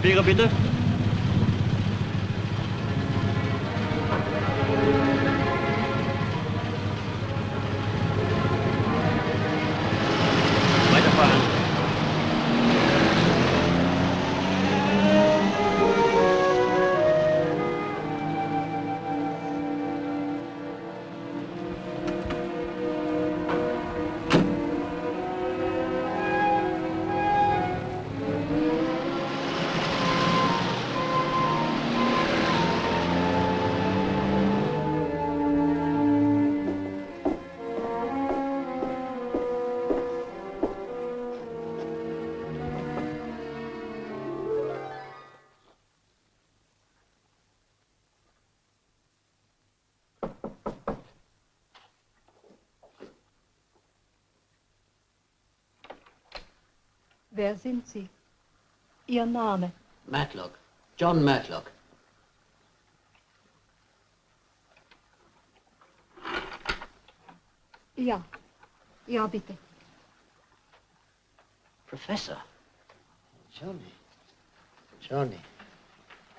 Papiere bitte. Weiterfahren. Wer sind Sie? Ihr Name? Matlock. John Matlock. Ja. Ja, bitte. Professor. Johnny. Johnny.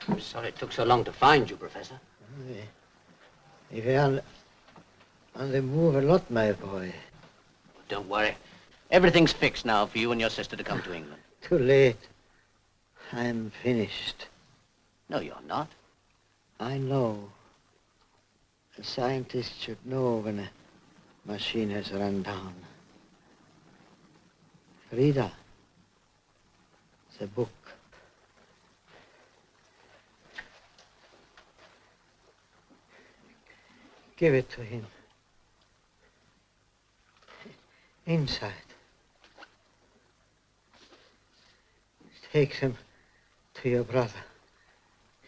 I'm sorry it took so long to find you, Professor. We were on the move a lot, my boy. Don't worry. Everything's fixed now for you and your sister to come to England. Too late. I'm finished. No, you're not. I know. A scientist should know when a machine has run down. Frida. The book. Give it to him. Inside. Take them to your brother.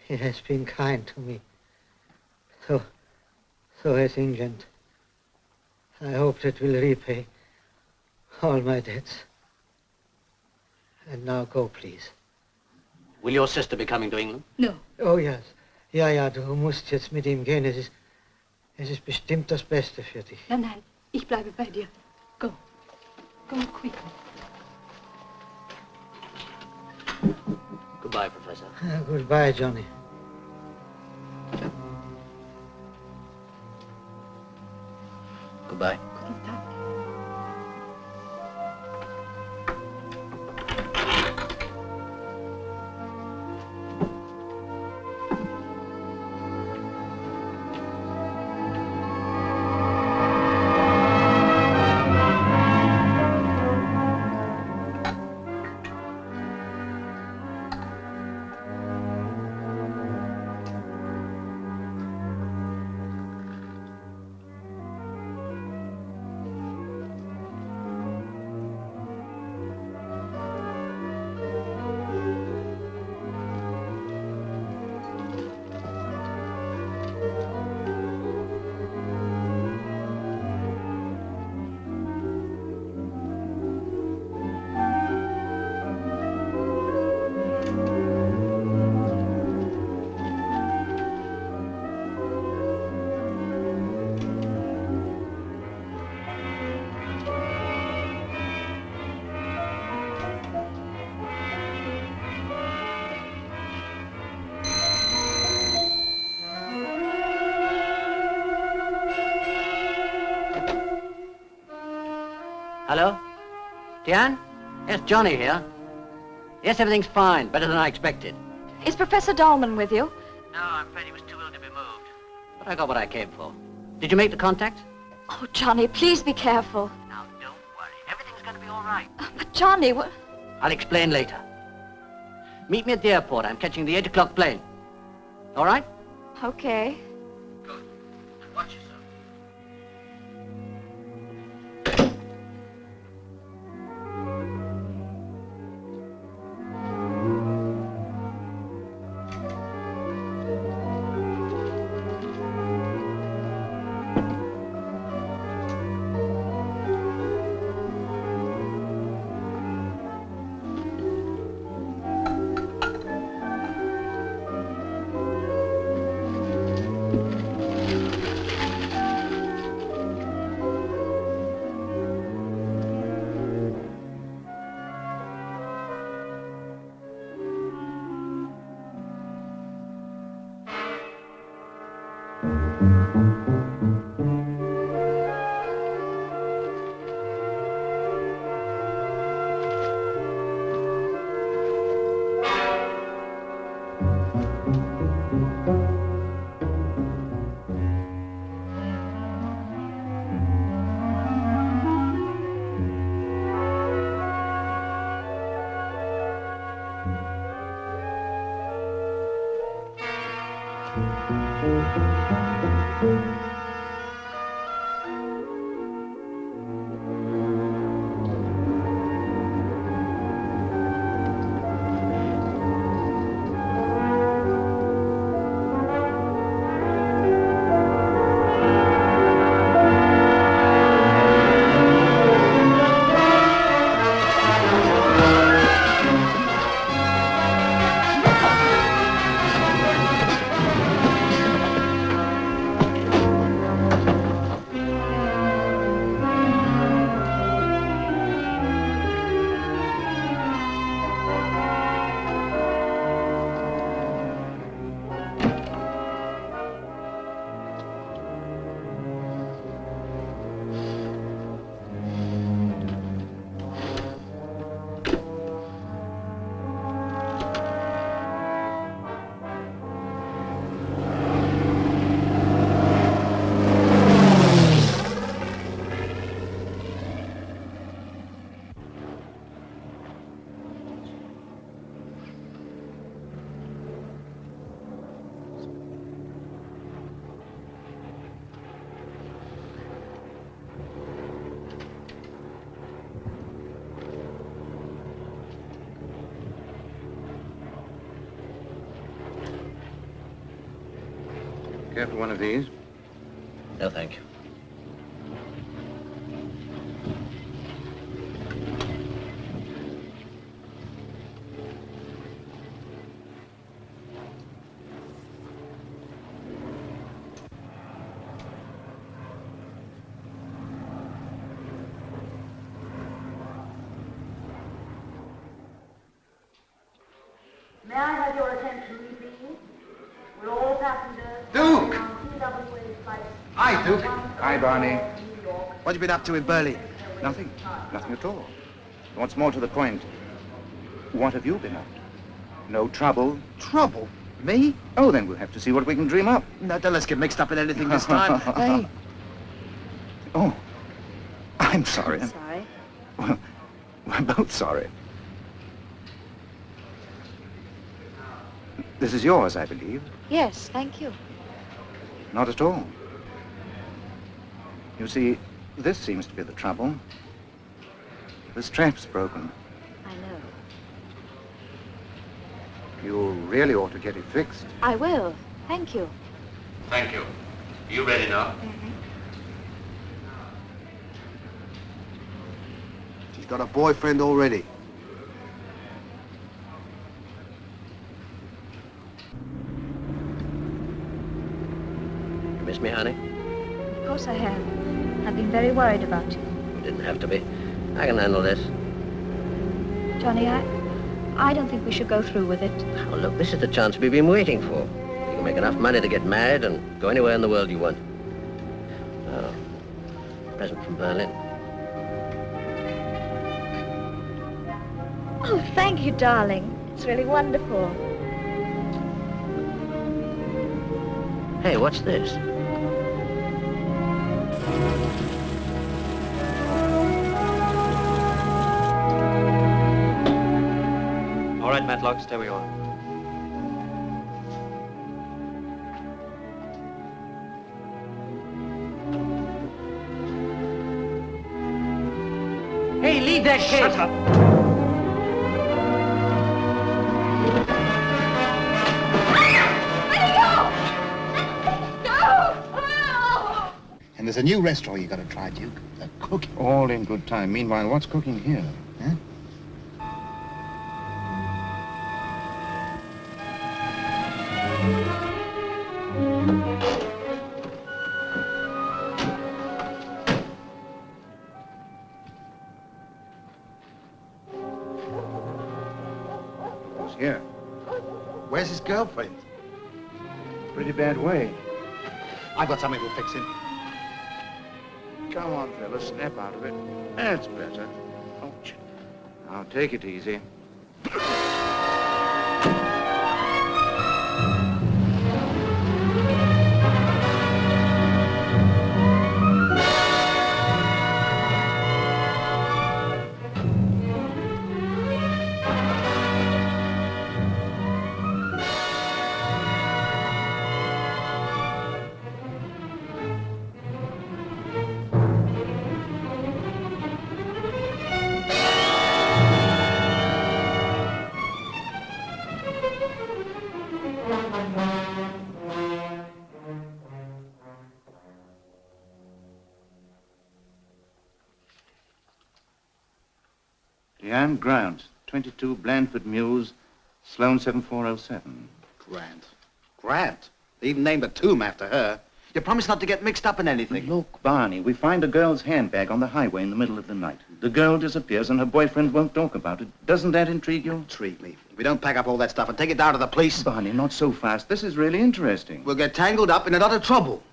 He has been kind to me. So has England. I hope that will repay all my debts. And now go, please. Will your sister be coming to England? No. Oh, yes. Ja, du musst jetzt mit ihm gehen. Es ist bestimmt das Beste für dich. Nein, ich bleibe bei dir. Go. Go quickly. Goodbye, Professor. Goodbye, Johnny. Goodbye. Guten Tag. Hello? Diane? Yes, Johnny here. Yes, everything's fine. Better than I expected. Is Professor Dahlman with you? No, I'm afraid he was too ill to be moved. But I got what I came for. Did you make the contact? Oh, Johnny, please be careful. Now, don't worry. Everything's going to be all right. But Johnny, what? I'll explain later. Meet me at the airport. I'm catching the 8 o'clock plane. All right? Okay. Good. Watch yourself. Care for one of these? No, thank you. May I have your attention, please? Will all passengers... Duke! TWA flight Hi, Duke. Hi, Barney. New York. What have you been up to in Burley? Nothing. Nothing at all. What's more to the point, what have you been up to? No trouble? Trouble? Me? Oh, then we'll have to see what we can dream up. No, don't let's get mixed up in anything this time. Hey. Oh, I'm sorry. Sorry. Well, we're both sorry. This is yours, I believe. Yes, thank you. Not at all. You see, this seems to be the trouble. The strap's broken. I know. You really ought to get it fixed. I will. Thank you. Thank you. You ready now? She's got a boyfriend already. You miss me, honey? Of course I have. I've been very worried about you. You didn't have to be. I can handle this. Johnny, I don't think we should go through with it. Oh, look, this is the chance we've been waiting for. You can make enough money to get married and go anywhere in the world you want. Oh, present from Berlin. Oh, thank you, darling. It's really wonderful. Hey, what's this? All right, Matlock, stay where you are. Hey, leave that kid! Shut up! And there's a new restaurant you got to try, Duke. The cooking. All in good time. Meanwhile, what's cooking here? Huh? Who's here? Where's his girlfriend? Pretty bad way. I've got something to fix him. Come on, fella, snap out of it. That's better. Ouch. Now, take it easy. Deanne Grant, 22 Blandford Mews, Sloane 7407. Grant. Grant? They even named a tomb after her. You promised not to get mixed up in anything. Look, Barney, we find a girl's handbag on the highway in the middle of the night. The girl disappears and her boyfriend won't talk about it. Doesn't that intrigue you? Intrigue me. If we don't pack up all that stuff and take it down to the police, Barney, not so fast. This is really interesting. we'll get tangled up in a lot of trouble.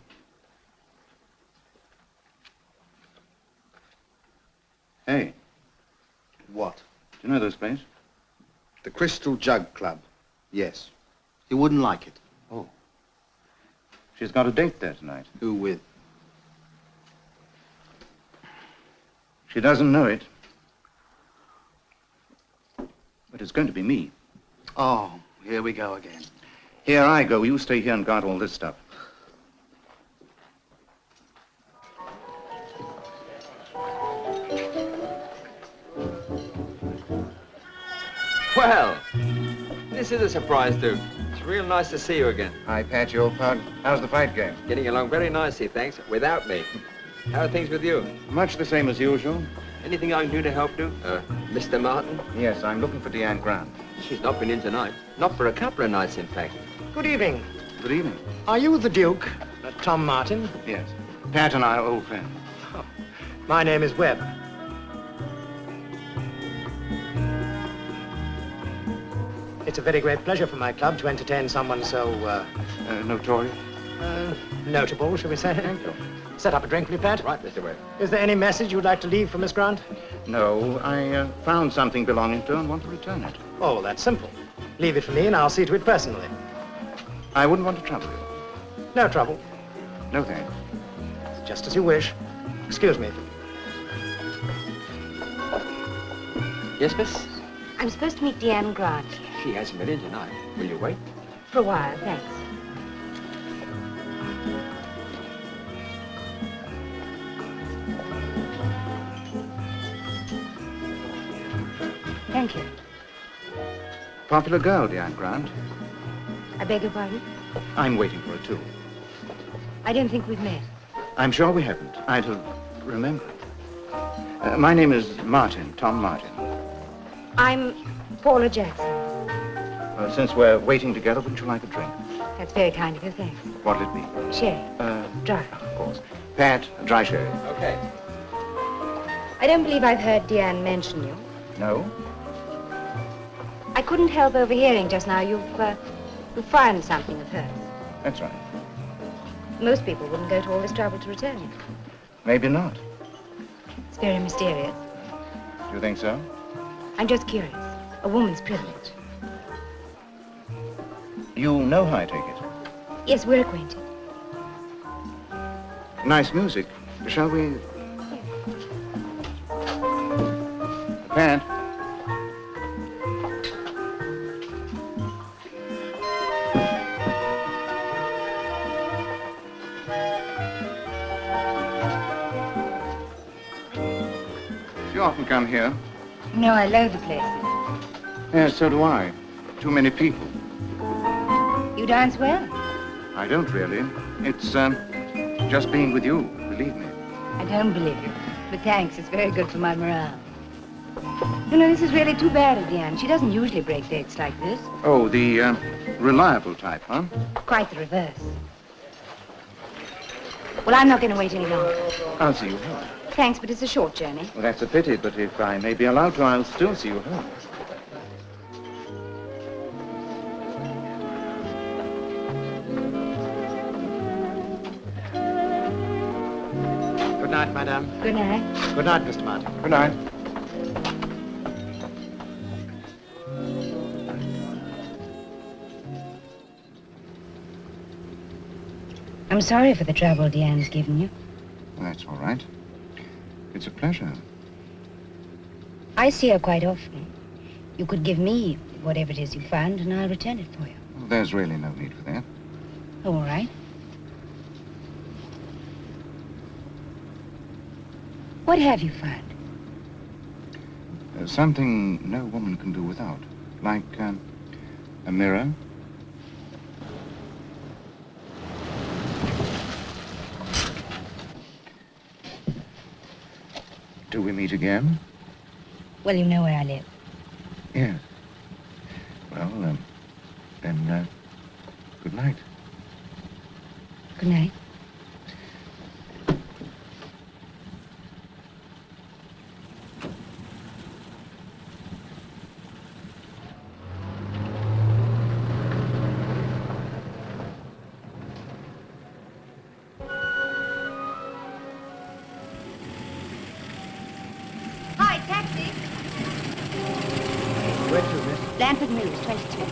Hey, What? do you know this place? The Crystal Jug Club. Yes. You wouldn't like it. Oh. She's got a date there tonight. Who with? She doesn't know it. But it's going to be me. Oh, here we go again. Here I go. You stay here and guard all this stuff. Well, this is a surprise, Duke. It's real nice to see you again. Hi, Pat, you old pug. How's the fight game? Getting along very nicely, thanks, without me. How are things with you? Much the same as usual. Anything I can do to help, Duke? Mr. Martin? Yes, I'm looking for Deanne Grant. She's not been in tonight. Not for a couple of nights, in fact. Good evening. Good evening. Are you the Duke? Tom Martin? Yes. Pat and I are old friends. My name is Webb. It's a very great pleasure for my club to entertain someone so, Notorious? notable, shall we say? Thank you. Set up a drink, will you, Pat? Right, Mr. Webb. Is there any message you'd like to leave for Miss Grant? No, I found something belonging to her and want to return it. Oh, that's simple. Leave it for me and I'll see to it personally. I wouldn't want to trouble you. No trouble. No thanks. Just as you wish. Excuse me. Yes, miss? I'm supposed to meet Deanne Grant. She hasn't been in tonight. Will you wait? For a while, thanks. Thank you. Popular girl, Deanne Grant. I beg your pardon? I'm waiting for her, too. I don't think we've met. I'm sure we haven't. I'd have remembered. My name is Martin, Tom Martin. I'm Paula Jackson. Since we're waiting together, wouldn't you like a drink? That's very kind of you, thanks. What'll it be? Sherry. Dry. Of course. Pat, a dry sherry. Okay. I don't believe I've heard Deanne mention you. No? I couldn't help overhearing just now you found something of hers. That's right. Most people wouldn't go to all this trouble to return it. Maybe not. It's very mysterious. Do you think so? I'm just curious. A woman's privilege. You know her, I take it. Yes, we're acquainted. Nice music. Shall we? Pat? You often come here. No, I loathe the place. Yes, so do I. Too many people. You dance well. I don't really. It's, just being with you, believe me. I don't believe you. But thanks, it's very good for my morale. You know, this is really too bad of Deanne. She doesn't usually break dates like this. Oh, the, reliable type, huh? Quite the reverse. Well, I'm not going to wait any longer. I'll see you home. Thanks, but it's a short journey. Well, that's a pity, but if I may be allowed to, I'll still see you home. Good night, madame. Good night. Good night, Mr. Martin. Good night. I'm sorry for the trouble Deanne's given you. That's all right. It's a pleasure. I see her quite often. You could give me whatever it is you found, and I'll return it for you. Well, there's really no need for that. All right. What have you found? Something no woman can do without. Like a mirror. Do we meet again? Well, you know where I live. Yes. Well, then, good night. Good night. Hi, taxi. Where to, miss? Blandford Mews, 22.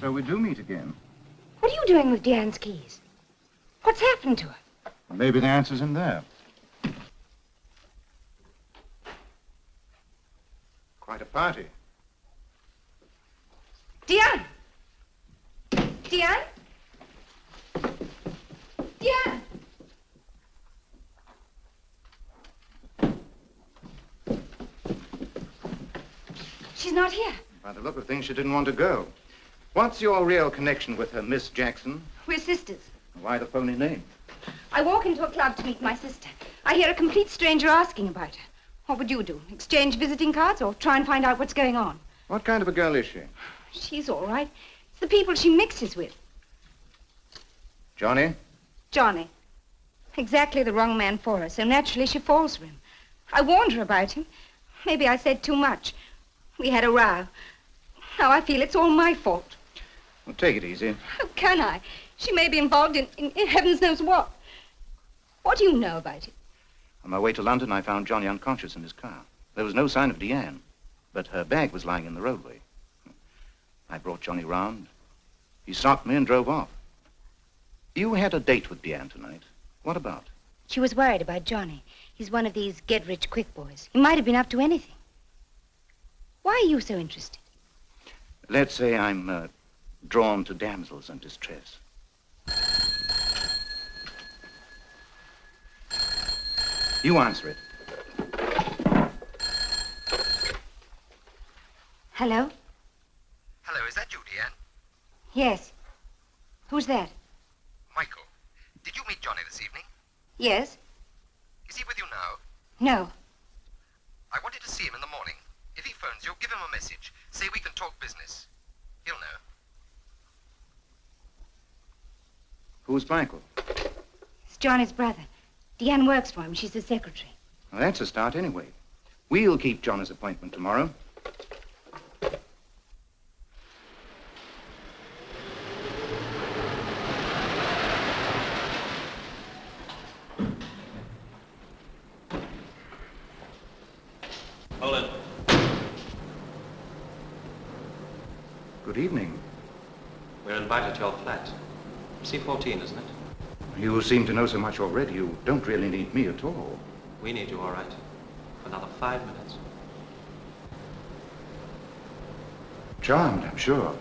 So we do meet again. What are you doing with Deanne's keys? What's happened to her? Maybe the answer's in there. Quite a party. Deanne! Deanne? Deanne! She's not here. By the look of things, she didn't want to go. What's your real connection with her, Miss Jackson? We're sisters. Why the phony name? I walk into a club to meet my sister. I hear a complete stranger asking about her. What would you do? Exchange visiting cards or try and find out what's going on? What kind of a girl is she? She's all right. It's the people she mixes with. Johnny? Johnny. Exactly the wrong man for her, so naturally she falls for him. I warned her about him. Maybe I said too much. We had a row. Now I feel it's all my fault. Well, take it easy. How can I? She may be involved in heavens knows what. What do you know about it? On my way to London, I found Johnny unconscious in his car. There was no sign of Deanne, but her bag was lying in the roadway. I brought Johnny round. He stopped me and drove off. You had a date with Deanne tonight. What about? She was worried about Johnny. He's one of these get-rich-quick boys. He might have been up to anything. Why are you so interested? Let's say I'm drawn to damsels in distress. You answer it. Hello? Hello, is that you, Deanne? Yes. Who's that? Michael, did you meet Johnny this evening? Yes. Is he with you now? No. I wanted to see him in the morning. If he phones you, give him a message. Say we can talk business. He'll know. Who's Michael? It's Johnny's brother. Deanne works for him. She's his secretary. Well, that's a start anyway. We'll keep Johnny's appointment tomorrow. Hold it. Good evening. We're invited to your flat. C14, isn't it? You seem to know so much already. You don't really need me at all. We need you, all right. For another 5 minutes. Charmed, I'm sure.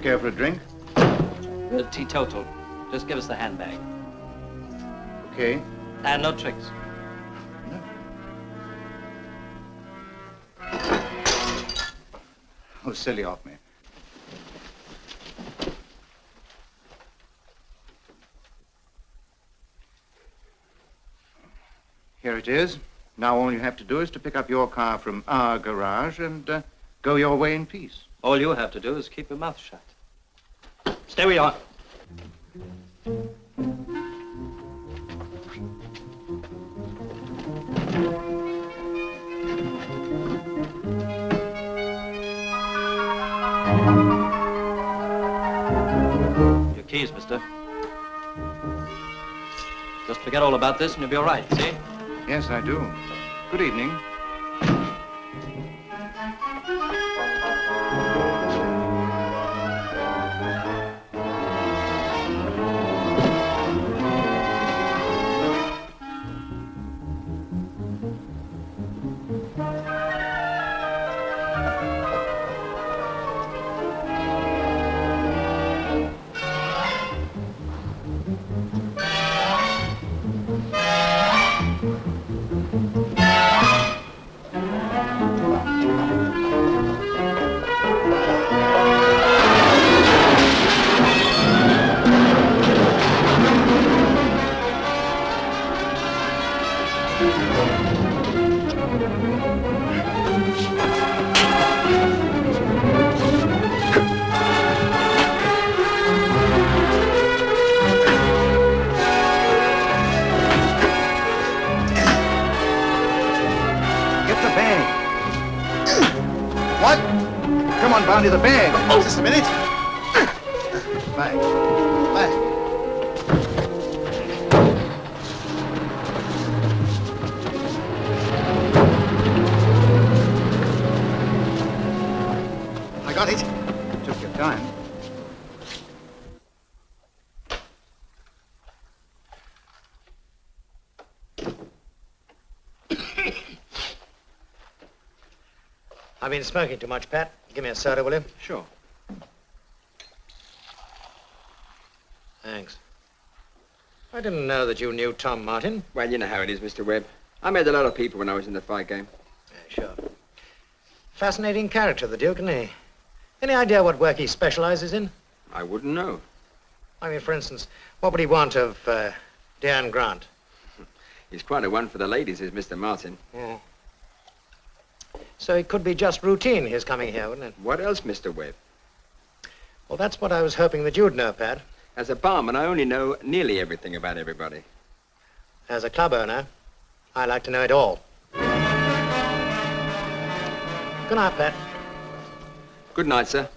Care for a drink? We're teetotal. Just give us the handbag. Okay. And no tricks. Oh, silly of me. Here it is. Now all you have to do is to pick up your car from our garage and go your way in peace. All you have to do is keep your mouth shut. Stay where you are. Your keys, mister. Just forget all about this and you'll be all right, see? Yes, I do. Good evening. Barney, the bag. Oh, just a minute. Bag. Bag. I got it. Took your time. I've been smoking too much, Pat. Give me a soda, will you? Sure. Thanks. I didn't know that you knew Tom Martin. Well, you know how it is, Mr. Webb. I met a lot of people when I was in the fight game. Yeah, sure. Fascinating character, the Duke, isn't he? Any idea what work he specializes in? I wouldn't know. I mean, for instance, what would he want of Diane Grant? He's quite a one for the ladies, is Mr. Martin. Yeah. So it could be just routine, his coming here, wouldn't it? What else, Mr. Webb? Well, that's what I was hoping that you'd know, Pat. As a barman, I only know nearly everything about everybody. As a club owner, I like to know it all. Good night, Pat. Good night, sir.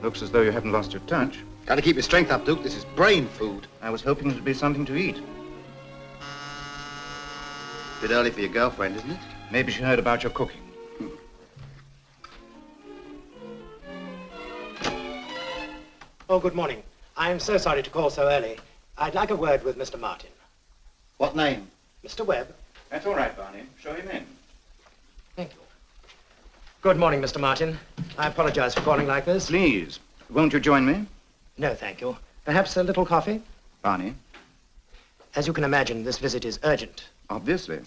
Looks as though you haven't lost your touch. Got to keep your strength up, Duke. This is brain food. I was hoping it would be something to eat. Bit early for your girlfriend, isn't it? Maybe she heard about your cooking. Oh, good morning. I'm so sorry to call so early. I'd like a word with Mr. Martin. What name? Mr. Webb. That's all right, Barney. Show him in. Thank you. Good morning, Mr. Martin. I apologize for calling like this. Please, won't you join me? No, thank you. Perhaps a little coffee? Barney? As you can imagine, this visit is urgent. Obviously.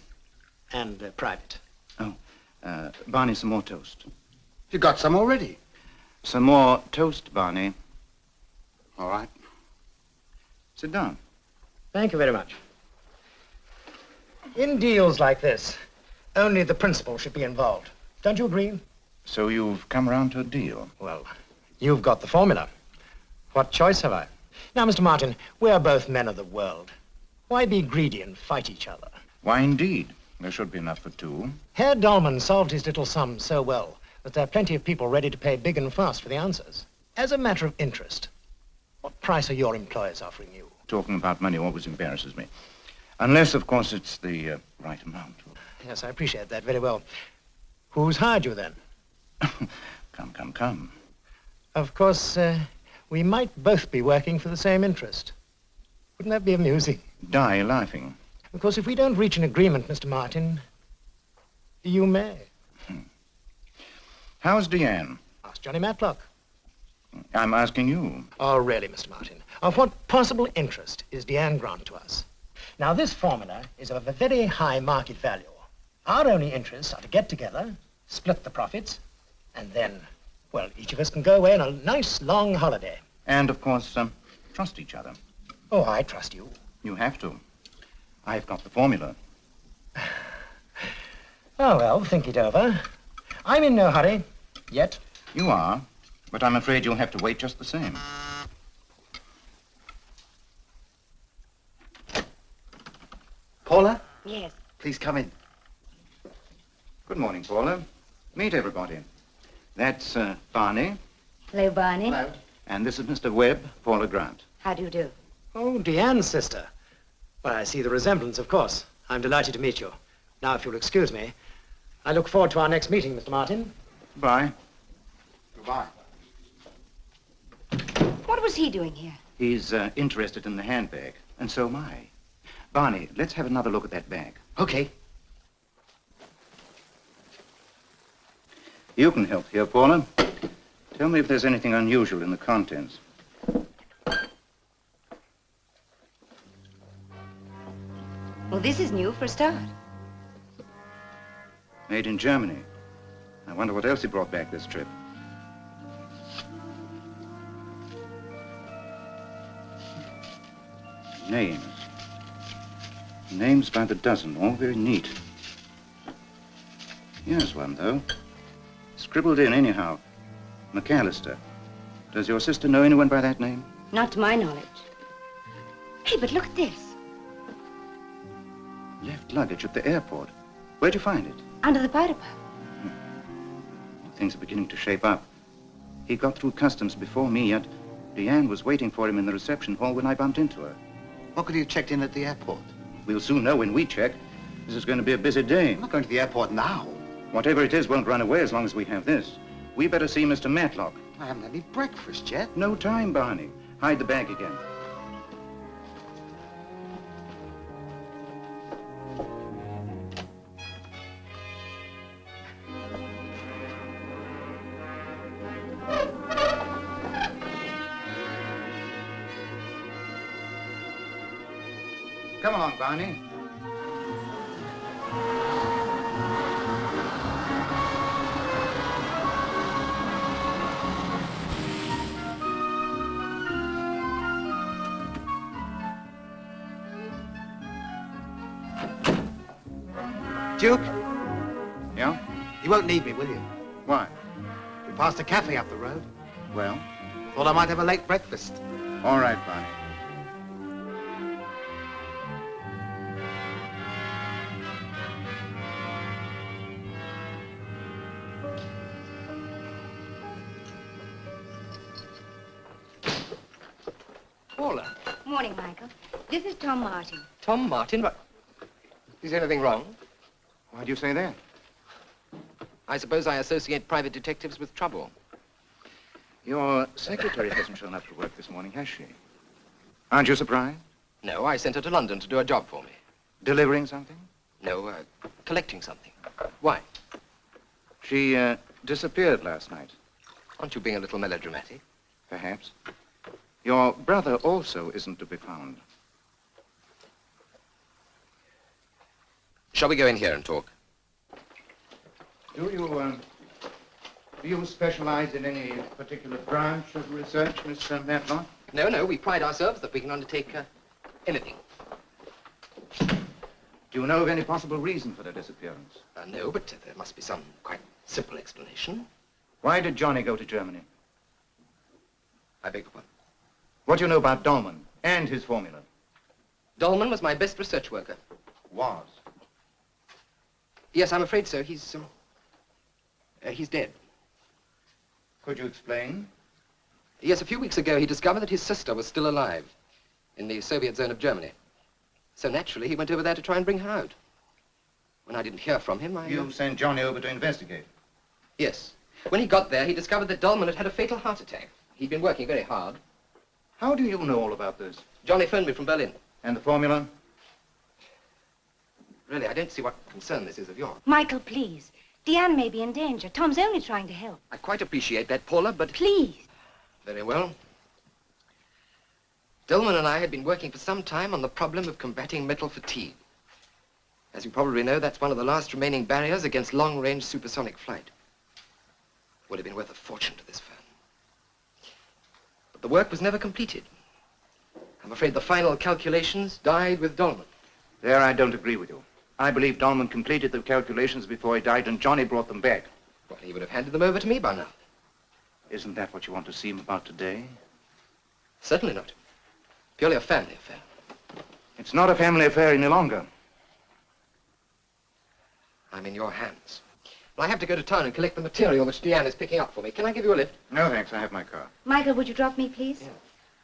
And private. Oh, Barney, some more toast. You got some already. Some more toast, Barney. All right. Sit down. Thank you very much. In deals like this, only the principal should be involved. Don't you agree? So you've come around to a deal? Well, you've got the formula. What choice have I? Now, Mr. Martin, we're both men of the world. Why be greedy and fight each other? Why, indeed. There should be enough for two. Herr Dahlmann solved his little sum so well that there are plenty of people ready to pay big and fast for the answers. As a matter of interest, what price are your employers offering you? Talking about money always embarrasses me. Unless, of course, it's the right amount. Yes, I appreciate that very well. Who's hired you, then? Come. Of course, we might both be working for the same interest. Wouldn't that be amusing? Die laughing. Of course, if we don't reach an agreement, Mr. Martin, You may. How's Deanne? Ask Johnny Matlock. I'm asking you. Oh, really, Mr. Martin? Of what possible interest is Deanne Grant to us? Now, this formula is of a very high market value. Our only interests are to get together, split the profits, and then, well, each of us can go away on a nice long holiday. And, of course, trust each other. Oh, I trust you. You have to. I've got the formula. Oh, well, think it over. I'm in no hurry, yet. You are, but I'm afraid you'll have to wait just the same. Paula? Yes. Please come in. Good morning, Paula. Meet everybody. That's Barney, Hello, Barney. Hello. and this is Mr. Webb, Paula Grant. How do you do? Oh, Deanne's sister. Well, I see the resemblance, of course. I'm delighted to meet you. Now, if you'll excuse me, I look forward to our next meeting, Mr. Martin. Bye. Goodbye. What was he doing here? He's interested in the handbag, and so am I. Barney, let's have another look at that bag. Okay. You can help here, Paula. Tell me if there's anything unusual in the contents. Well, this is new for a start. Made in Germany. I wonder what else he brought back this trip. Names. Names by the dozen, all very neat. Here's one, though. Scribbled in, anyhow. McAllister. Does your sister know anyone by that name? Not to my knowledge. Hey, but look at this. Left luggage at the airport. Where'd you find it? Under the powder puff. Things are beginning to shape up. He got through customs before me, yet Deanne was waiting for him in the reception hall when I bumped into her. What could you have checked in at the airport? We'll soon know when we check. This is going to be a busy day. I'm not going to the airport now. Whatever it is won't run away as long as we have this. We better see Mr. Matlock. I haven't had any breakfast yet. No time, Barney. Hide the bag again. Come along, Barney. Duke, Yeah? you won't need me, will you? Why? We passed a cafe up the road. Well, Thought I might have a late breakfast. all right, Barney. Paula. Morning, Michael. This is Tom Martin. Tom Martin, but... Is anything wrong? Why do you say that? I suppose I associate private detectives with trouble. Your secretary hasn't shown up to work this morning, has she? Aren't you surprised? No, I sent her to London to do a job for me. Delivering something? No, collecting something. Why? She disappeared last night. Aren't you being a little melodramatic? Perhaps. Your brother also isn't to be found. Shall we go in here and talk? Do you specialize in any particular branch of research, Mr. Matlock? No, no, we pride ourselves that we can undertake anything. Do you know of any possible reason for their disappearance? No, but there must be some quite simple explanation. Why did Johnny go to Germany? I beg your pardon. What do you know about Dolman and his formula? Dolman was my best research worker. Was. Yes, I'm afraid so. He's dead. Could you explain? Yes, a few weeks ago he discovered that his sister was still alive in the Soviet zone of Germany. So naturally he went over there to try and bring her out. When I didn't hear from him, You sent Johnny over to investigate? Yes. When he got there, he discovered that Dolman had had a fatal heart attack. He'd been working very hard. How do you know all about this? Johnny phoned me from Berlin. And the formula? Really, I don't see what concern this is of yours. Michael, please. Deanne may be in danger. Tom's only trying to help. I quite appreciate that, Paula, but... Please. Very well. Dillman and I had been working for some time on the problem of combating metal fatigue. As you probably know, that's one of the last remaining barriers against long-range supersonic flight. Would have been worth a fortune to this firm. But the work was never completed. I'm afraid the final calculations died with Dolman. There I don't agree with you. I believe Dolman completed the calculations before he died and Johnny brought them back. Well, he would have handed them over to me by now. Isn't that what you want to see him about today? Certainly not. Purely a family affair. It's not a family affair any longer. I'm in your hands. Well, I have to go to town and collect the material which Deanne is picking up for me. Can I give you a lift? No, thanks. I have my car. Michael, would you drop me, please? Yeah.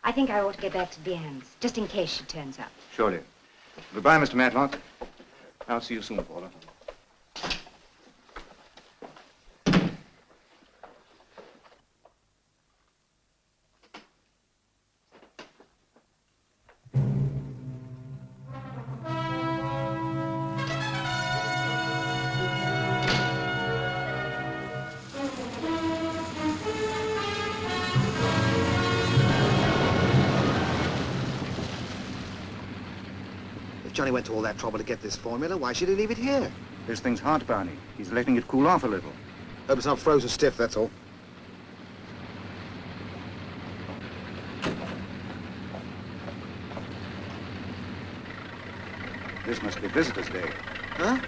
I think I ought to get back to Deanne's, just in case she turns up. Surely. Goodbye, Mr. Matlock. I'll see you soon, Paula. If Johnny went to all that trouble to get this formula, why should he leave it here? This thing's hot, Barney. He's letting it cool off a little. Hope it's not frozen stiff, that's all. This must be Visitor's Day. Huh?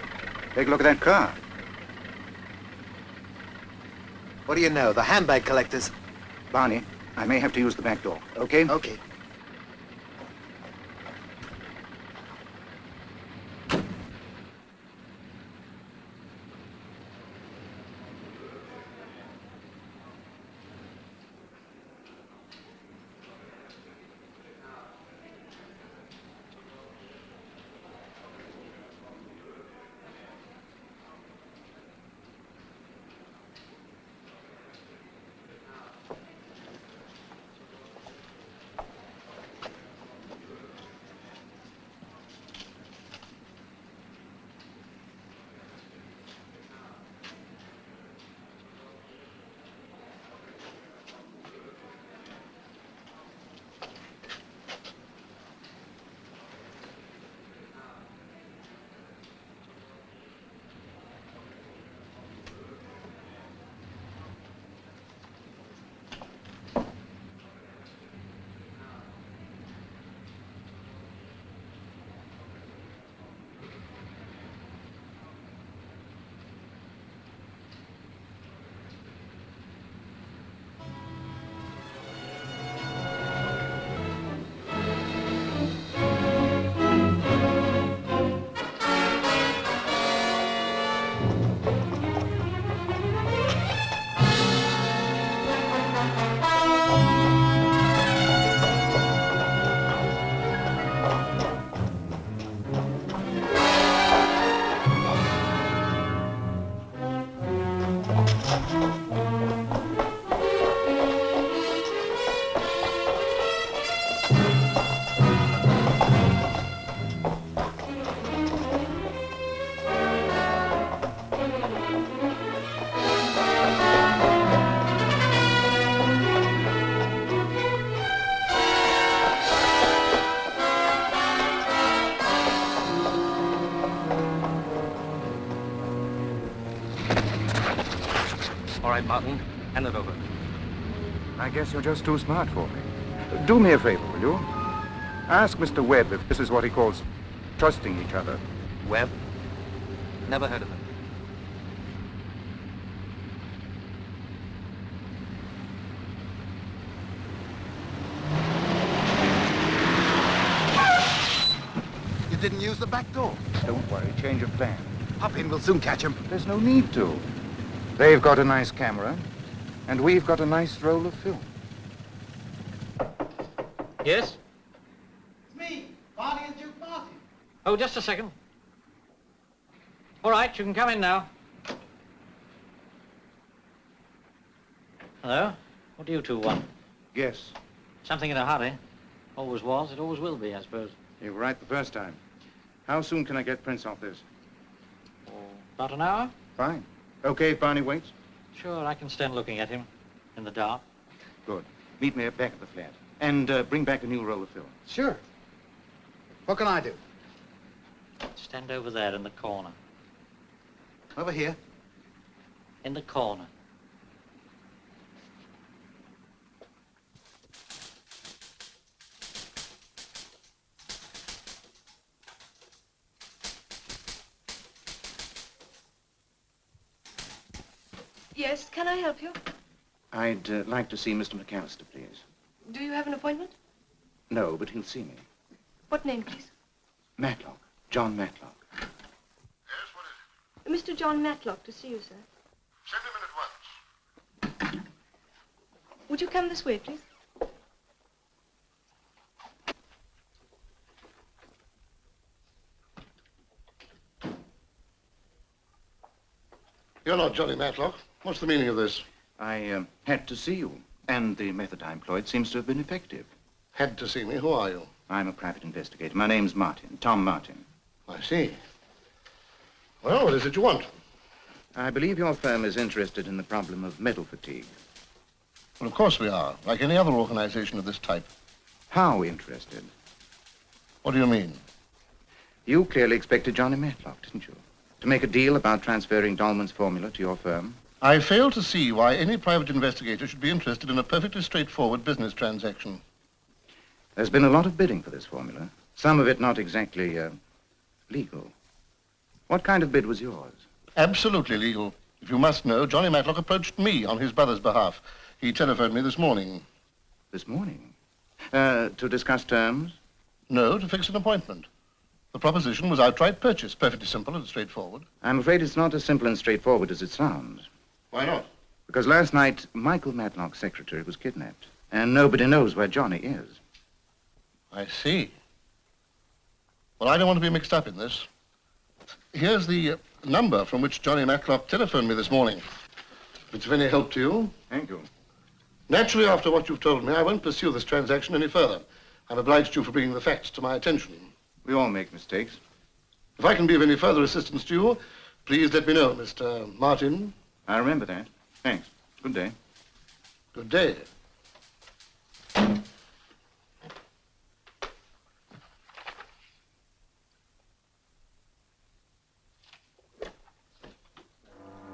Take a look at that car. What do you know? The handbag collectors. Barney, I may have to use the back door, okay? Okay. All right, Martin, hand it over. I guess you're just too smart for me. Do me a favor, will you? Ask Mr. Webb if this is what he calls trusting each other. Webb? Never heard of him. You didn't use the back door. Don't worry, change of plan. Hop in, we'll soon catch him. There's no need to. They've got a nice camera, and we've got a nice roll of film. Yes? It's me, Barney and Duke Martin. Oh, just a second. All right, you can come in now. Hello? What do you two want? Yes. Something in a hurry. Always was, it always will be, I suppose. You were right the first time. How soon can I get Prince off this? Oh, about an hour? Fine. Okay if Barney waits? Sure, I can stand looking at him in the dark. Good. Meet me back at the flat. And bring back a new roll of film. Sure. What can I do? Stand over there in the corner. Over here. In the corner. Yes, can I help you? I'd like to see Mr. McAllister, please. Do you have an appointment? No, but he'll see me. What name, please? Matlock. John Matlock. Mr. John Matlock to see you, sir. Send him in at once. Would you come this way, please? You're not Johnny Matlock. What's the meaning of this? I had to see you, and the method I employed seems to have been effective. Had to see me? Who are you? I'm a private investigator. My name's Martin, Tom Martin. I see. Well, what is it you want? I believe your firm is interested in the problem of metal fatigue. Well, of course we are, like any other organization of this type. How interested? What do you mean? You clearly expected Johnny Matlock, didn't you? To make a deal about transferring Dolman's formula to your firm? I fail to see why any private investigator should be interested in a perfectly straightforward business transaction. There's been a lot of bidding for this formula. Some of it not exactly, legal. What kind of bid was yours? Absolutely legal. If you must know, Johnny Matlock approached me on his brother's behalf. He telephoned me this morning. This morning? To discuss terms? No, to fix an appointment. The proposition was outright purchase, perfectly simple and straightforward. I'm afraid it's not as simple and straightforward as it sounds. Why not? Because last night, Michael Matlock's secretary was kidnapped, and nobody knows where Johnny is. I see. Well, I don't want to be mixed up in this. Here's the number from which Johnny Matlock telephoned me this morning. If it's of any help to you. Thank you. Naturally, after what you've told me, I won't pursue this transaction any further. I've obliged you for bringing the facts to my attention. We all make mistakes. If I can be of any further assistance to you, please let me know, Mr. Martin. I remember that. Thanks. Good day. Good day.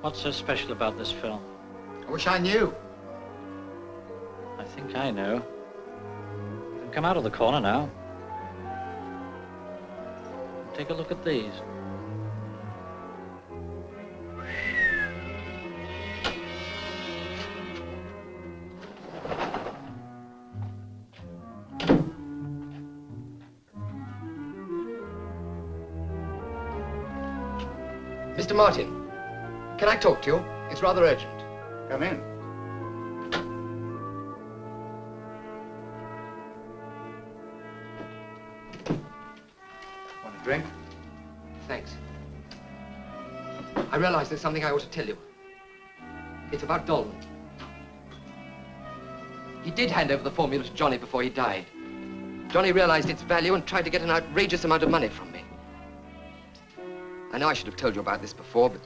What's so special about this film? I wish I knew. I think I know. You can come out of the corner now. Take a look at these. Mr. Martin, can I talk to you? It's rather urgent. Come in. Want a drink? Thanks. I realize there's something I ought to tell you. It's about Dolman. He did hand over the formula to Johnny before he died. Johnny realized its value and tried to get an outrageous amount of money from me. I know I should have told you about this before, but...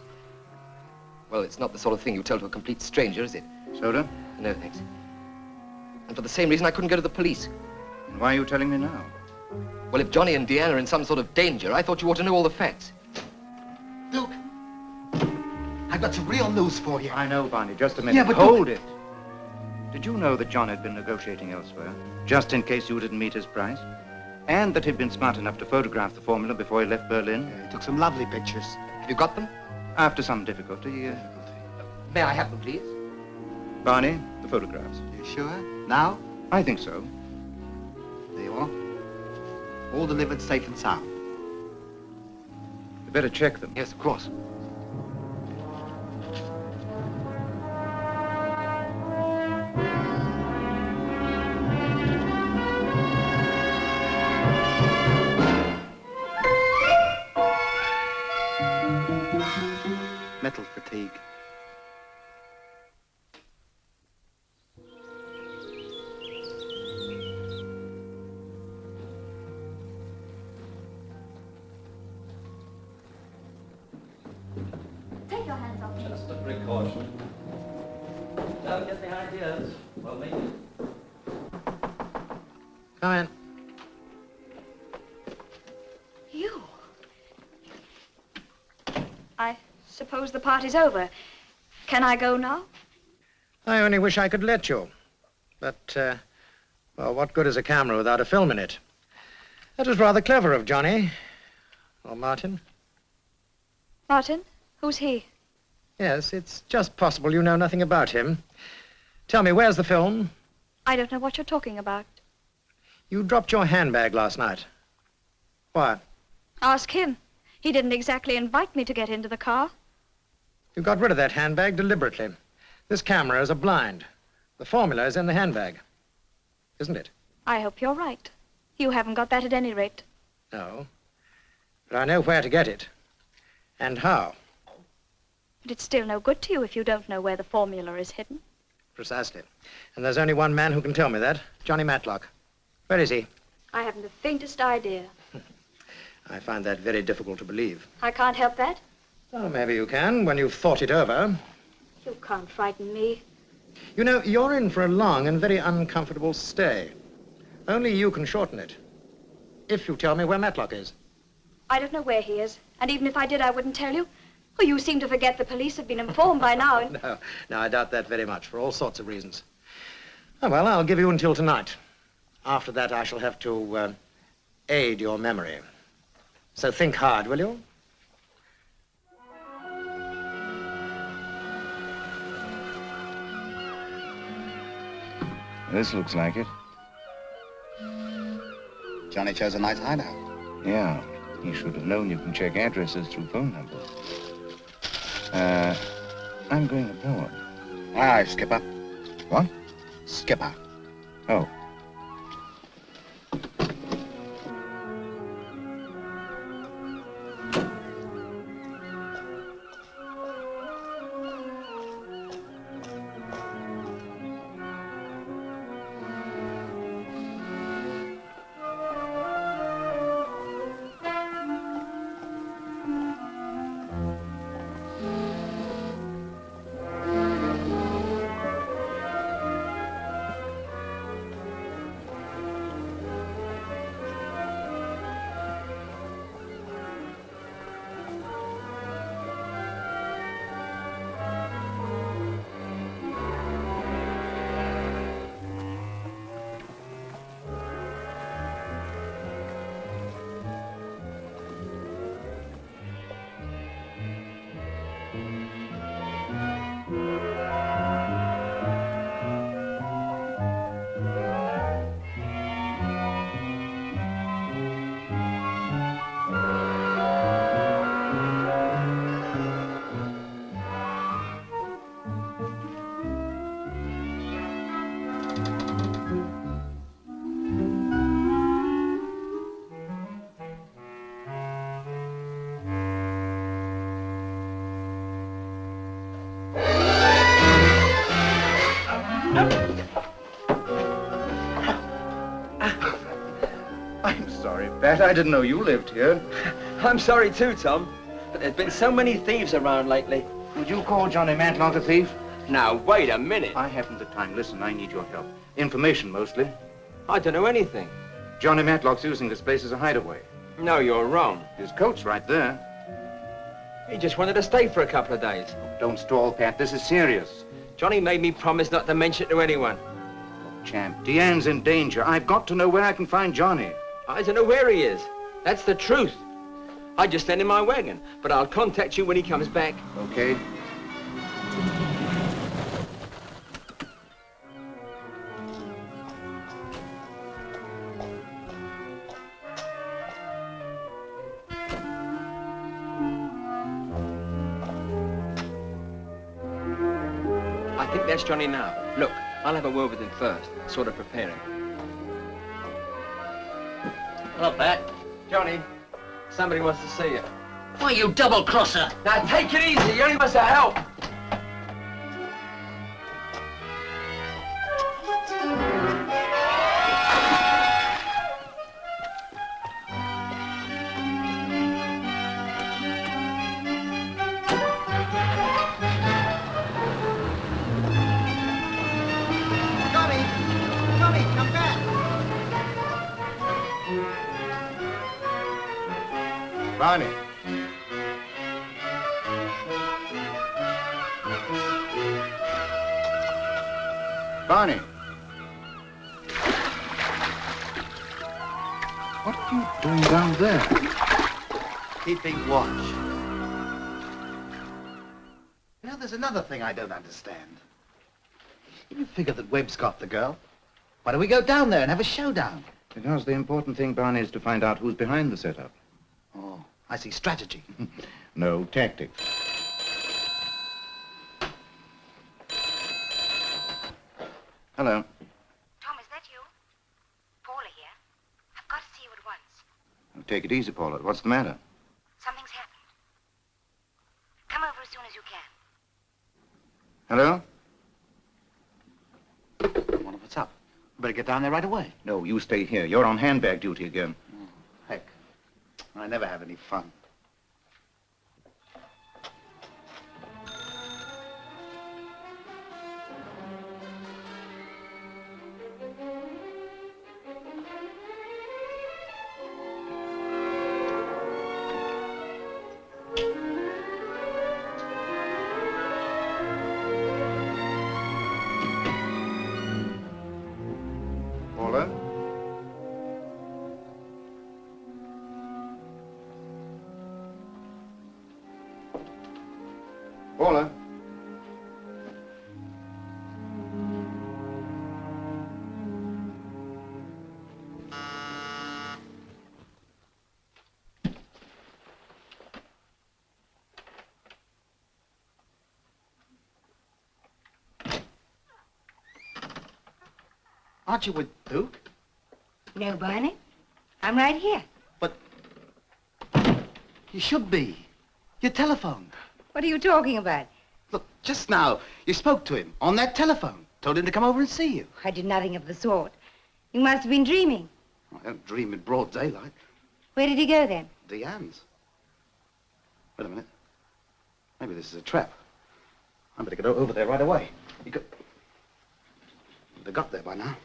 well, it's not the sort of thing you tell to a complete stranger, is it? Soda? No, thanks. And for the same reason, I couldn't go to the police. And why are you telling me now? Well, if Johnny and Deanna are in some sort of danger, I thought you ought to know all the facts. Luke, I've got some real news for you. I know, Barney. Just a minute. Yeah, but hold it. Did you know that John had been negotiating elsewhere, just in case you didn't meet his price? And that he'd been smart enough to photograph the formula before he left Berlin? He took some lovely pictures. Have you got them? After some difficulty, May I have them, please? Barney, the photographs. You sure? Now? I think so. There you are. All delivered safe and sound. You better check them. Yes, of course. Metal fatigue. your hands off me. Just a precaution. Don't get the ideas. Well, maybe. Come in. You? I suppose the party's over. Can I go now? I only wish I could let you. But, well, what good is a camera without a film in it? That was rather clever of Johnny. Or Martin. Martin? Who's he? Yes, it's just possible you know nothing about him. Tell me, where's the film? I don't know what you're talking about. You dropped your handbag last night. Why? Ask him. He didn't exactly invite me to get into the car. You got rid of that handbag deliberately. This camera is a blind. The formula is in the handbag. Isn't it? I hope you're right. You haven't got that at any rate. No. But I know where to get it. And how. But it's still no good to you if you don't know where the formula is hidden. Precisely. And there's only one man who can tell me that. Johnny Matlock. Where is he? I haven't the faintest idea. I find that very difficult to believe. I can't help that. Oh, maybe you can when you've thought it over. You can't frighten me. You know, you're in for a long and very uncomfortable stay. Only you can shorten it. If you tell me where Matlock is. I don't know where he is. And even if I did, I wouldn't tell you. Oh, you seem to forget the police have been informed by now. No, I doubt that very much, for all sorts of reasons. Oh, well, I'll give you until tonight. After that, I shall have to aid your memory. So think hard, will you? This looks like it. Johnny chose a nice hideout. Yeah, he should have known you can check addresses through phone numbers. I'm going aboard. Aye, Skipper. What? Skipper. Oh. Pat, I didn't know you lived here. I'm sorry too, Tom. But there's been so many thieves around lately. Would you call Johnny Matlock a thief? Now, wait a minute. I haven't the time. Listen, I need your help. Information, mostly. I don't know anything. Johnny Matlock's using this place as a hideaway. No, you're wrong. His coat's right there. He just wanted to stay for a couple of days. Don't stall, Pat. This is serious. Johnny made me promise not to mention it to anyone. Champ, Deanne's in danger. I've got to know where I can find Johnny. I don't know where he is. That's the truth. I just sent him my wagon, but I'll contact you when he comes back. Okay. I think that's Johnny now. Look, I'll have a word with him first, sort of prepare him. Hello, Pat. Johnny, somebody wants to see you. Why, you double-crosser? Now, take it easy. You only wants to help. Barney. Barney. What are you doing down there? Keeping watch. You know, there's another thing I don't understand. You figure that Webb's got the girl. Why don't we go down there and have a showdown? Because the important thing, Barney, is to find out who's behind the setup. Oh, I see. Strategy. No tactics. Hello. Tom, is that you? Paula here. I've got to see you at once. Oh, take it easy, Paula. What's the matter? Something's happened. Come over as soon as you can. Hello? I wonder what's up. We better get down there right away. No, you stay here. You're on handbag duty again. Oh, heck. I never have any fun. Paula? Paula? Aren't you with Duke? No, Barney. I'm right here. But you should be. Your telephone. What are you talking about? Look, just now, you spoke to him on that telephone. Told him to come over and see you. I did nothing of the sort. You must have been dreaming. I don't dream in broad daylight. Where did he go then? Deanne's. Wait a minute. Maybe this is a trap. I better get over there right away. They got there by now.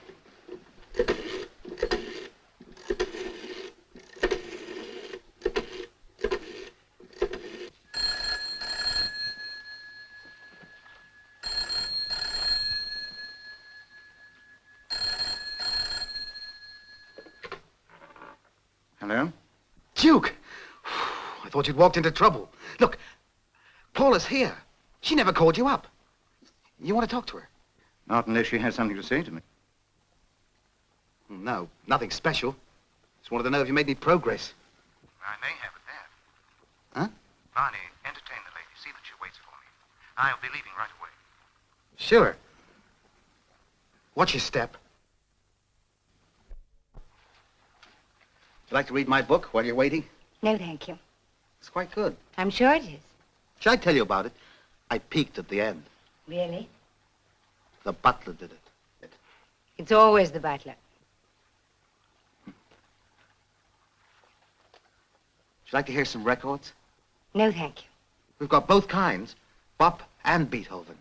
Hello? Duke! I thought you'd walked into trouble. Look, Paula's here. She never called you up. You want to talk to her? Not unless she has something to say to me. No, nothing special. Just wanted to know if you made any progress. I may have it there. Huh? Barney, entertain the lady. See that she waits for me. I'll be leaving right away. Sure. Watch your step. Would you like to read my book while you're waiting? No, thank you. It's quite good. I'm sure it is. Shall I tell you about it? I peeked at the end. Really? The butler did it. It's always the butler. Would you like to hear some records? No, thank you. We've got both kinds, Bop and Beethoven.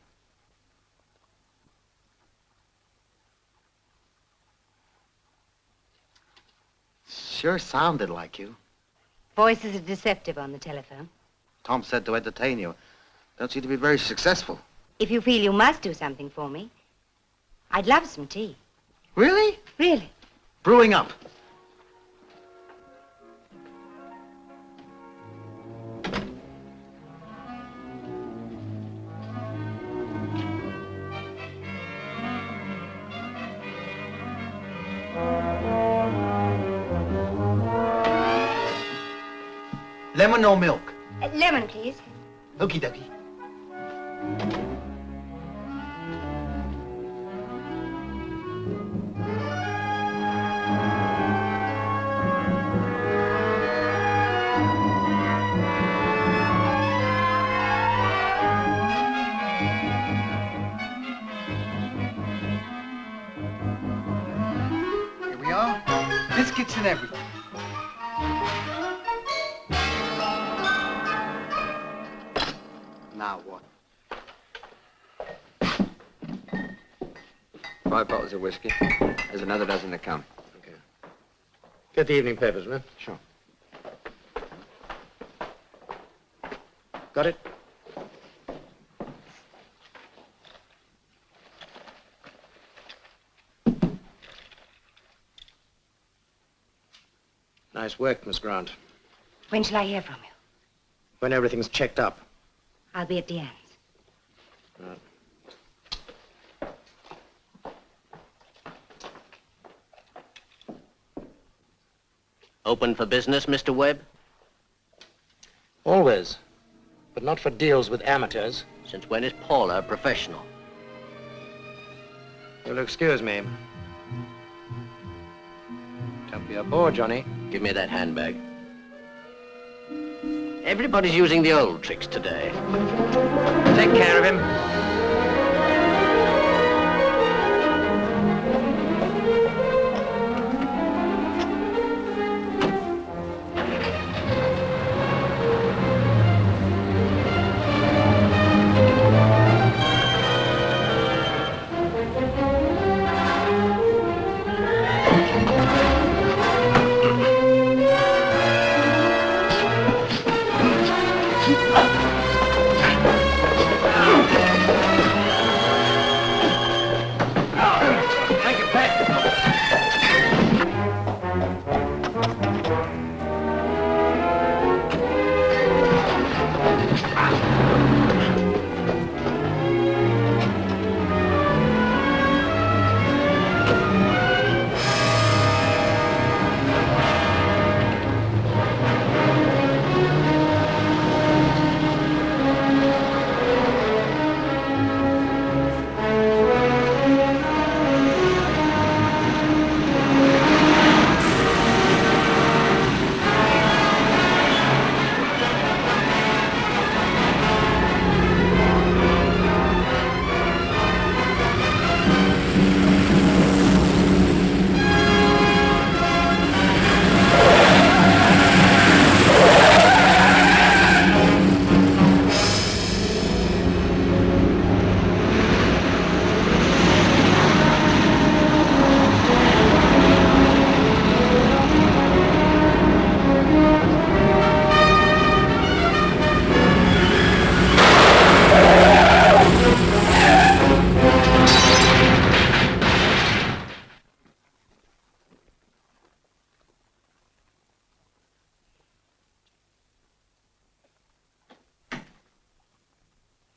Sure sounded like you. Voices are deceptive on the telephone. Tom said to entertain you. Don't seem to be very successful. If you feel you must do something for me, I'd love some tea. Really? Really. Brewing up. Lemon or milk? Lemon, please. Okie dokie. Here we are. Biscuits and everything. Now what? 5 bottles of whiskey. There's another dozen to come. Get the evening papers, man. Sure. Got it? Nice work, Miss Grant. When shall I hear from you? When everything's checked up. I'll be at Deanne's. Open for business, Mr. Webb? Always. But not for deals with amateurs. Since when is Paula a professional? You'll excuse me. Don't be a bore, Johnny. Give me that handbag. Everybody's using the old tricks today. Take care of him.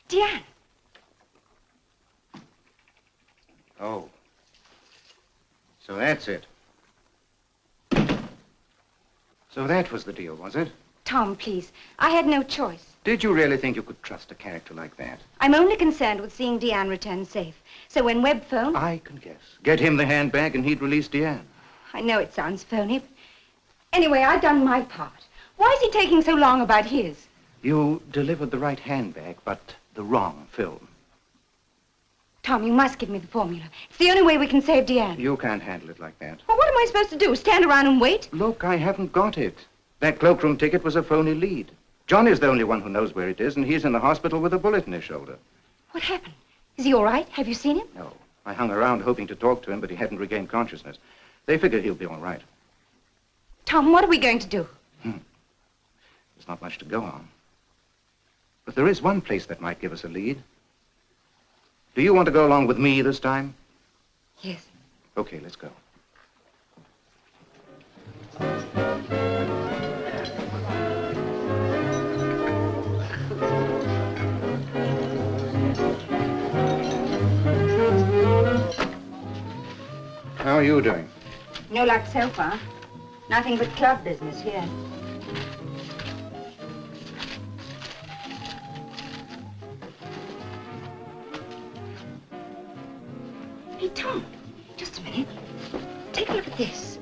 Deanne. Oh. So that's it. So that was the deal, was it? Tom, please. I had no choice. Did you really think you could trust a character like that? I'm only concerned with seeing Deanne return safe. So when Webb phoned... I can guess. Get him the handbag and he'd release Deanne. I know it sounds phony, but... Anyway, I've done my part. Why is he taking so long about his? You delivered the right handbag, but the wrong film. Tom, you must give me the formula. It's the only way we can save Deanne. You can't handle it like that. Well, what am I supposed to do? Stand around and wait? Look, I haven't got it. That cloakroom ticket was a phony lead. John is the only one who knows where it is, and he's in the hospital with a bullet in his shoulder. What happened? Is he all right? Have you seen him? No. I hung around hoping to talk to him, but he hadn't regained consciousness. They figure he'll be all right. Tom, what are we going to do? There's not much to go on. But there is one place that might give us a lead. Do you want to go along with me this time? Yes. Okay, let's go. How are you doing? No luck so far. Nothing but club business here. Hey, Tom, just a minute. Take a look at this.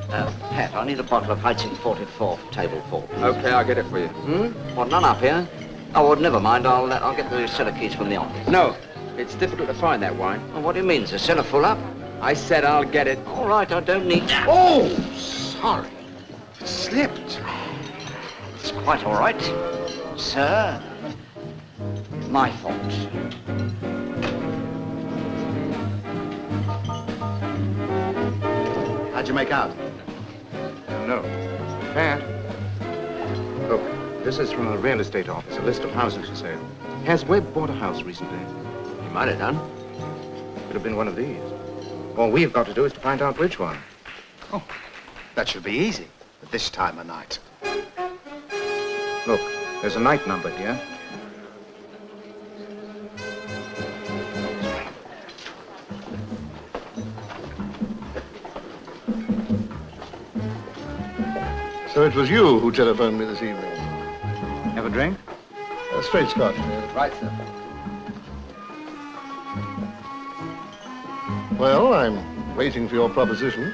Pat, I need a bottle of Heidsieck 44 for table 4. Okay, I'll get it for you. What, none up here? Oh, well, never mind. I'll get the cellar keys from the office. No, it's difficult to find that wine. Well, what do you mean? Is the cellar full up? I said I'll get it. All right, I don't need... Oh, sorry. It slipped. It's quite all right, sir. My fault. How'd you make out? No. Pat. Look, this is from a real estate office, a list of houses for sale. Has Webb bought a house recently? He might have done. Could have been one of these. All we've got to do is to find out which one. Oh, that should be easy at this time of night. Look, there's a night number here. So it was you who telephoned me this evening. Have a drink? Straight Scotch. Right, sir. Well, I'm waiting for your proposition.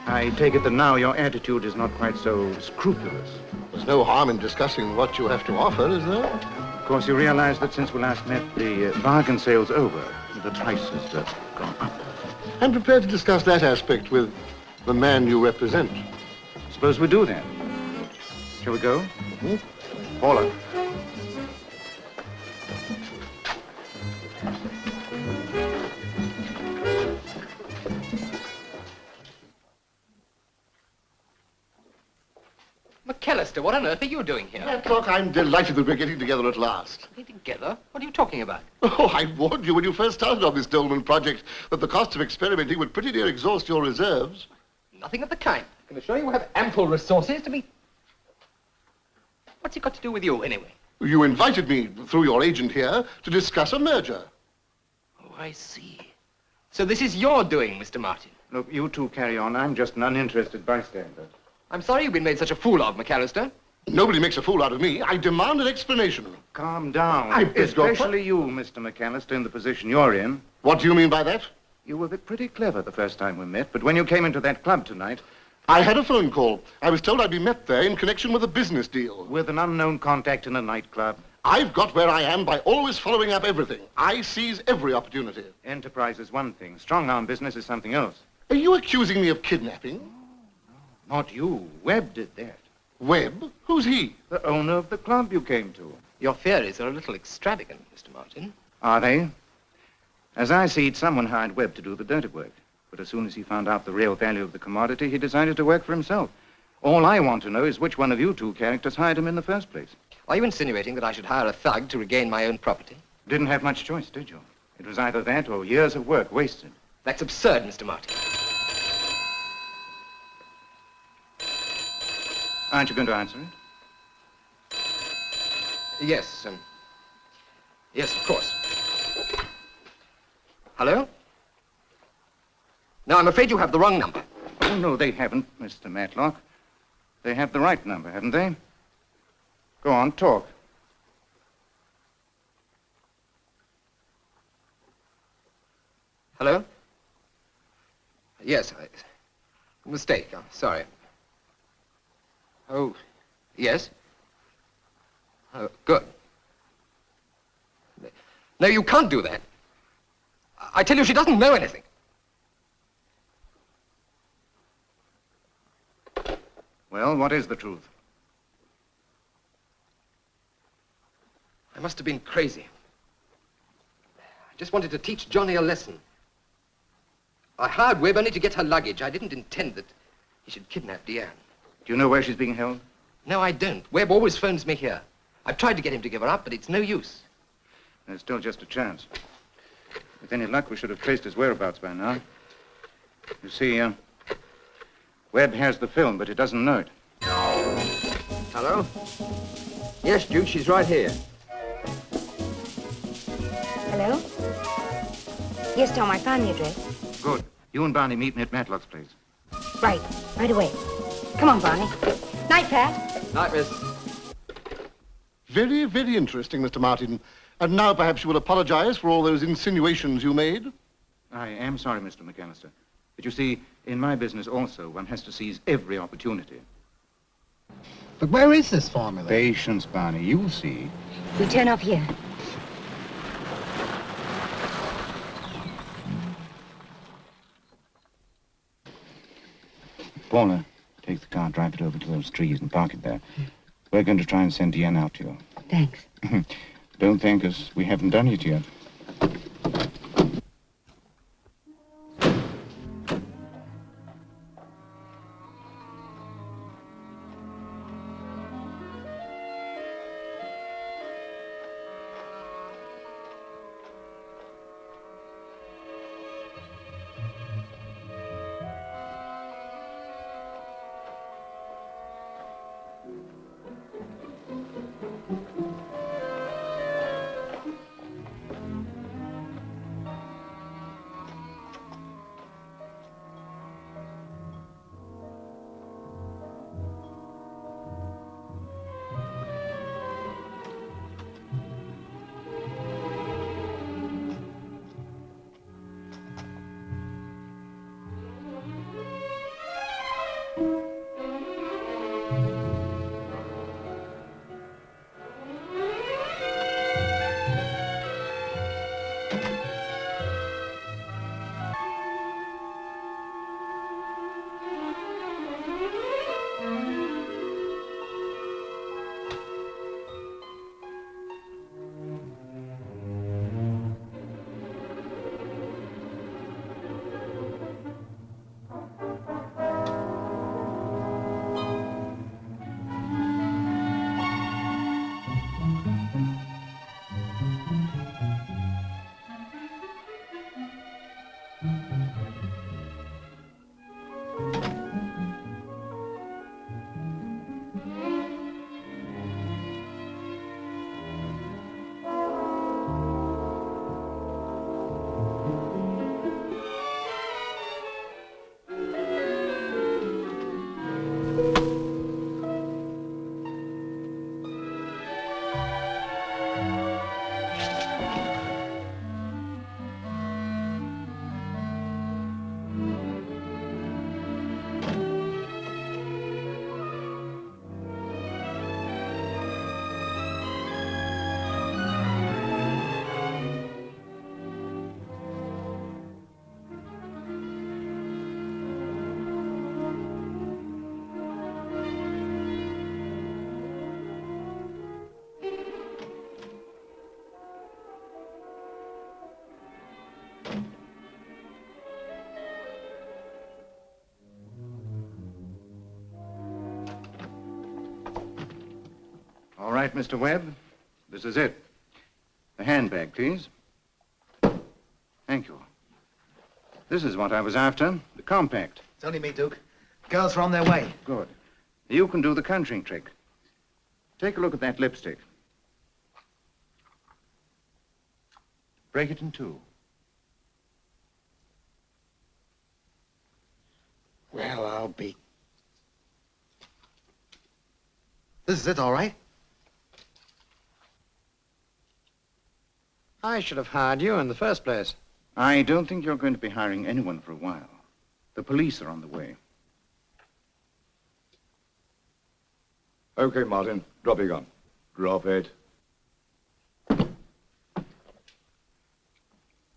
I take it that now your attitude is not quite so scrupulous. There's no harm in discussing what you have to offer, is there? Of course, you realize that since we last met, the bargain sale's over. The price has gone up. I'm prepared to discuss that aspect with the man you represent. Suppose we do that. Shall we go? Mm-hmm. Paula. McAllister, what on earth are you doing here? Matlock, I'm delighted that we're getting together at last. Getting together? What are you talking about? Oh, I warned you when you first started on this Dolman project that the cost of experimenting would pretty near exhaust your reserves. Nothing of the kind. I can assure you we have ample resources to be... What's it got to do with you, anyway? You invited me, through your agent here, to discuss a merger. Oh, I see. So this is your doing, Mr. Martin. Look, you two carry on. I'm just an uninterested bystander. I'm sorry you've been made such a fool of, McAllister. Nobody makes a fool out of me. I demand an explanation. Calm down. I beg your Especially you, Mr. McAllister, in the position you're in. What do you mean by that? You were pretty clever the first time we met, but when you came into that club tonight... I had a phone call. I was told I'd be met there in connection with a business deal. With an unknown contact in a nightclub. I've got where I am by always following up everything. I seize every opportunity. Enterprise is one thing. Strong-arm business is something else. Are you accusing me of kidnapping? No, not you. Webb did that. Webb? Who's he? The owner of the club you came to. Your theories are a little extravagant, Mr. Martin. Are they? As I see it, someone hired Webb to do the dirty work. But as soon as he found out the real value of the commodity, he decided to work for himself. All I want to know is which one of you two characters hired him in the first place. Are you insinuating that I should hire a thug to regain my own property? Didn't have much choice, did you? It was either that or years of work wasted. That's absurd, Mr. Martin. Aren't you going to answer it? Yes, yes, of course. Hello? No, I'm afraid you have the wrong number. Oh, no, they haven't, Mr. Matlock. They have the right number, haven't they? Go on, talk. Hello? Yes, mistake. I'm sorry. Oh, yes? Oh, good. No, you can't do that. I tell you, she doesn't know anything. Well, what is the truth? I must have been crazy. I just wanted to teach Johnny a lesson. I hired Webb only to get her luggage. I didn't intend that he should kidnap Deanne. Do you know where she's being held? No, I don't. Webb always phones me here. I've tried to get him to give her up, but it's no use. There's still just a chance. With any luck, we should have traced his whereabouts by now. You see, Webb has the film, but he doesn't know it. Hello? Yes, Duke, she's right here. Hello? Yes, Tom, I found the address. Good. You and Barney meet me at Matlock's place. Right away. Come on, Barney. Night, Pat. Night, miss. Very, very interesting, Mr. Martin. And now perhaps you will apologize for all those insinuations you made. I am sorry, Mr. McAllister. But you see, in my business also, one has to seize every opportunity. But where is this formula? Patience, Barney. You'll see. We turn off here. Paula, take the car, drive it over to those trees and park it there. We're going to try and send Deanne out to you. Thanks. Don't thank us. We haven't done it yet. All right, Mr. Webb. This is it. The handbag, please. Thank you. This is what I was after, the compact. It's only me, Duke. Girls are on their way. Good. You can do the conjuring trick. Take a look at that lipstick. Break it in two. Well, I'll be... This is it, all right? I should have hired you in the first place. I don't think you're going to be hiring anyone for a while. The police are on the way. Okay, Martin. Drop your gun. Drop it.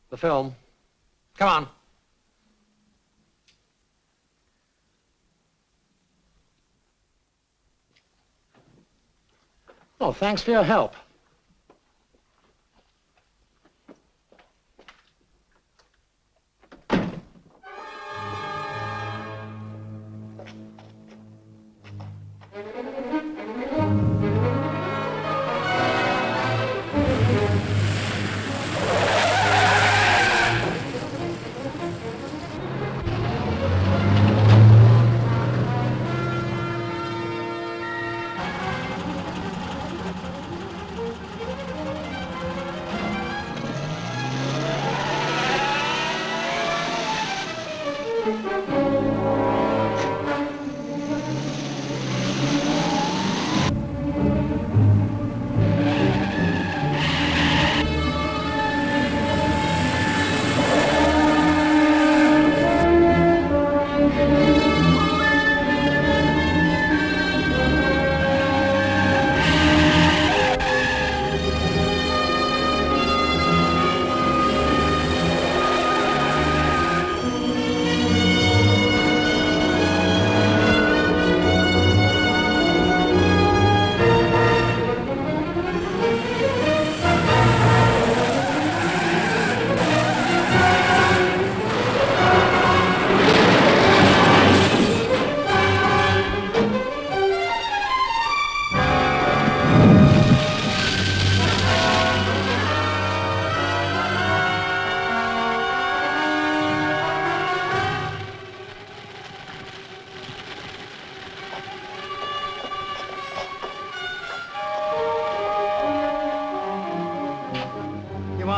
The film. Come on. Oh, thanks for your help.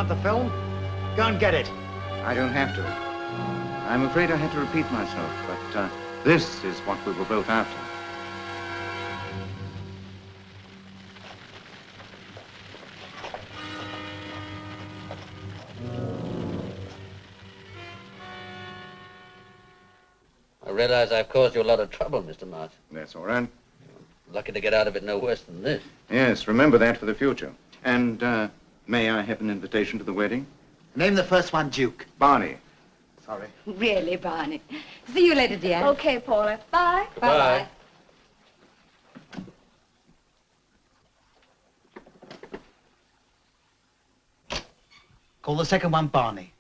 The film? Go and get it. I don't have to. I'm afraid I had to repeat myself, but this is what we were both after. I realize I've caused you a lot of trouble, Mr. Martin. That's all right. Lucky to get out of it no worse than this. Yes, remember that for the future. And, may I have an invitation to the wedding? Name the first one Duke. Barney. Sorry. Really, Barney. See you later, dear. Okay, Paula. Bye. Goodbye. Call the second one Barney.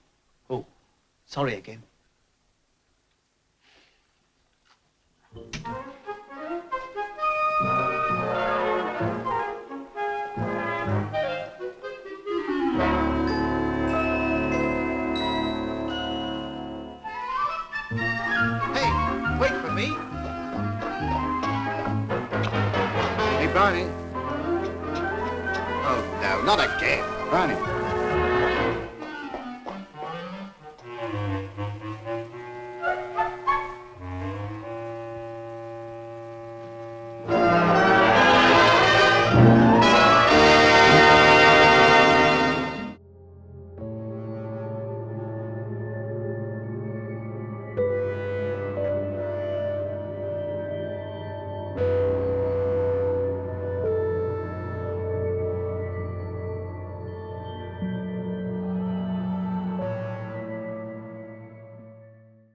Oh, sorry again. Hey, wait for me. Hey, Barney. Oh, no, not again. Barney.